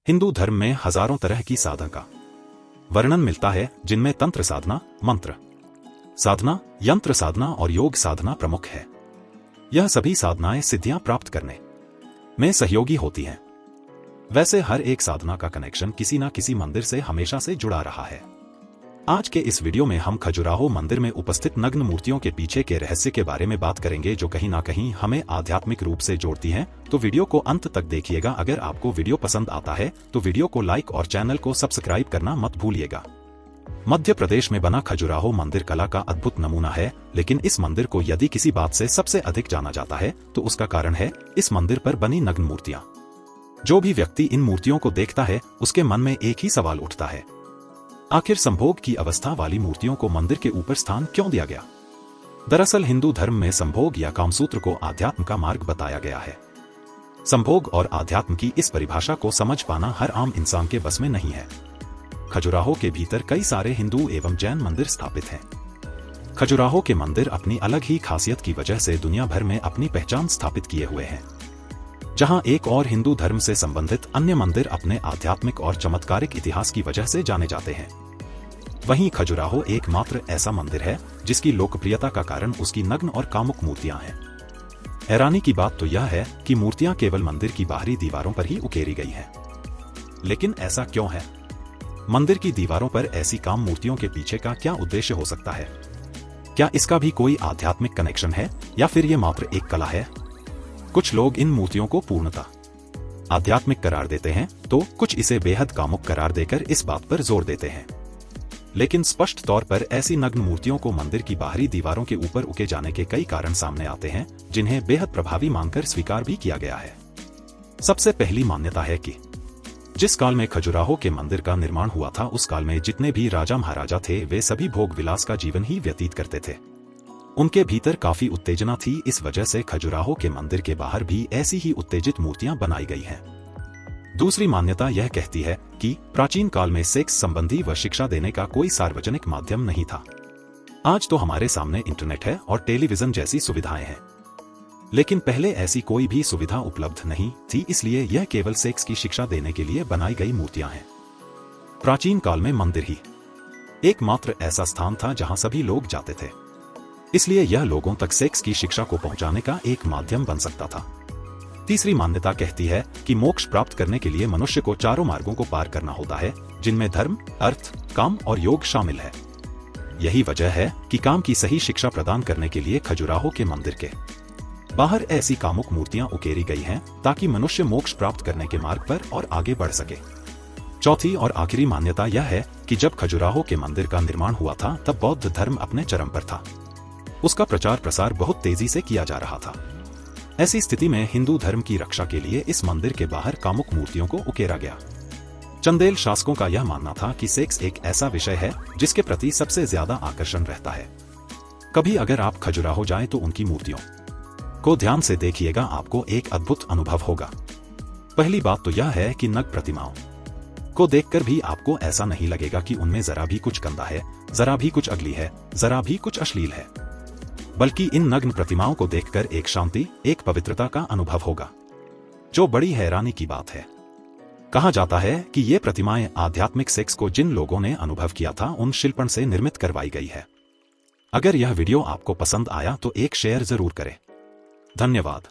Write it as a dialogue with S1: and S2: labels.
S1: हिंदू धर्म में हजारों तरह की साधना का वर्णन मिलता है, जिनमें तंत्र साधना, मंत्र साधना, यंत्र साधना और योग साधना प्रमुख है। यह सभी साधनाएं सिद्धियां प्राप्त करने में सहयोगी होती हैं। वैसे हर एक साधना का कनेक्शन किसी न किसी मंदिर से हमेशा से जुड़ा रहा है। आज के इस वीडियो में हम खजुराहो मंदिर में उपस्थित नग्न मूर्तियों के पीछे के रहस्य के बारे में बात करेंगे, जो कहीं ना कहीं हमें आध्यात्मिक रूप से जोड़ती हैं। तो वीडियो को अंत तक देखिएगा। अगर आपको वीडियो पसंद आता है तो वीडियो को लाइक और चैनल को सब्सक्राइब करना मत भूलिएगा। मध्य प्रदेश में बना खजुराहो मंदिर कला का अद्भुत नमूना है, लेकिन इस मंदिर को यदि किसी बात से सबसे अधिक जाना जाता है तो उसका कारण है इस मंदिर पर बनी नग्न मूर्तियां। जो भी व्यक्ति इन मूर्तियों को देखता है उसके मन में एक ही सवाल उठता है, आखिर संभोग की अवस्था वाली मूर्तियों को मंदिर के ऊपर स्थान क्यों दिया गया? दरअसल हिंदू धर्म में संभोग या कामसूत्र को आध्यात्म का मार्ग बताया गया है। संभोग और आध्यात्म की इस परिभाषा को समझ पाना हर आम इंसान के बस में नहीं है। खजुराहो के भीतर कई सारे हिंदू एवं जैन मंदिर स्थापित हैं। खजुराहो के मंदिर अपनी अलग ही खासियत की वजह से दुनिया भर में अपनी पहचान स्थापित किए हुए हैं। जहां एक और हिंदू धर्म से संबंधित अन्य मंदिर अपने आध्यात्मिक और चमत्कारिक इतिहास की वजह से जाने जाते हैं, वहीं खजुराहो एकमात्र ऐसा मंदिर है जिसकी लोकप्रियता का कारण उसकी नग्न और कामुक मूर्तियां हैं। हैरानी की बात तो यह है कि मूर्तियां केवल मंदिर की बाहरी दीवारों पर ही उकेरी गई हैं। लेकिन ऐसा क्यों है? मंदिर की दीवारों पर ऐसी काम मूर्तियों के पीछे का क्या उद्देश्य हो सकता है? क्या इसका भी कोई आध्यात्मिक कनेक्शन है या फिर ये मात्र एक कला है? कुछ लोग इन मूर्तियों को पूर्णतः आध्यात्मिक करार देते हैं, तो कुछ इसे बेहद कामुक करार देकर इस बात पर जोर देते हैं। लेकिन स्पष्ट तौर पर ऐसी नग्न मूर्तियों को मंदिर की बाहरी दीवारों के ऊपर उके जाने के कई कारण सामने आते हैं, जिन्हें बेहद प्रभावी मानकर स्वीकार भी किया गया है। सबसे पहली मान्यता है कि जिस काल में खजुराहो के मंदिर का निर्माण हुआ था, उस काल में जितने भी राजा महाराजा थे वे सभी भोग विलास का जीवन ही व्यतीत करते थे। उनके भीतर काफी उत्तेजना थी, इस वजह से खजुराहो के मंदिर के बाहर भी ऐसी ही उत्तेजित मूर्तियां बनाई गई हैं। दूसरी मान्यता यह कहती है कि प्राचीन काल में सेक्स संबंधी व शिक्षा देने का कोई सार्वजनिक माध्यम नहीं था। आज तो हमारे सामने इंटरनेट है और टेलीविजन जैसी सुविधाएं हैं, लेकिन पहले ऐसी कोई भी सुविधा उपलब्ध नहीं थी, इसलिए यह केवल सेक्स की शिक्षा देने के लिए बनाई गई मूर्तियां हैं। प्राचीन काल में मंदिर ही एकमात्र ऐसा स्थान था जहां सभी लोग जाते थे, इसलिए यह लोगों तक सेक्स की शिक्षा को पहुंचाने का एक माध्यम बन सकता था। तीसरी मान्यता कहती है कि मोक्ष प्राप्त करने के लिए मनुष्य को चारों मार्गों को पार करना होता है, जिनमें धर्म, अर्थ, काम और योग शामिल है। यही वजह है कि काम की सही शिक्षा प्रदान करने के लिए खजुराहो के मंदिर के बाहर ऐसी कामुक मूर्तियां उकेरी गई हैं, ताकि मनुष्य मोक्ष प्राप्त करने के मार्ग पर और आगे बढ़ सके। चौथी और आखिरी मान्यता यह है कि जब खजुराहो के मंदिर का निर्माण हुआ था तब बौद्ध धर्म अपने चरम पर था। उसका प्रचार प्रसार बहुत तेजी से किया जा रहा था। ऐसी स्थिति में हिंदू धर्म की रक्षा के लिए इस मंदिर के बाहर कामुक मूर्तियों को उकेरा गया। चंदेल शासकों का यह मानना था कि सेक्स एक ऐसा विषय है जिसके प्रति सबसे ज्यादा आकर्षण रहता है। कभी अगर आप खजुराहो जाएं तो उनकी मूर्तियों को ध्यान से देखिएगा, आपको एक अद्भुत अनुभव होगा। पहली बात तो यह है कि नग्न प्रतिमाओं को देखकर भी आपको ऐसा नहीं लगेगा कि उनमें जरा भी कुछ गंदा है, जरा भी कुछ अगली है, जरा भी कुछ अश्लील है, बल्कि इन नग्न प्रतिमाओं को देखकर एक शांति, एक पवित्रता का अनुभव होगा, जो बड़ी हैरानी की बात है। कहा जाता है कि ये प्रतिमाएं आध्यात्मिक सेक्स को जिन लोगों ने अनुभव किया था उन शिल्पण से निर्मित करवाई गई है। अगर यह वीडियो आपको पसंद आया तो एक शेयर जरूर करें। धन्यवाद।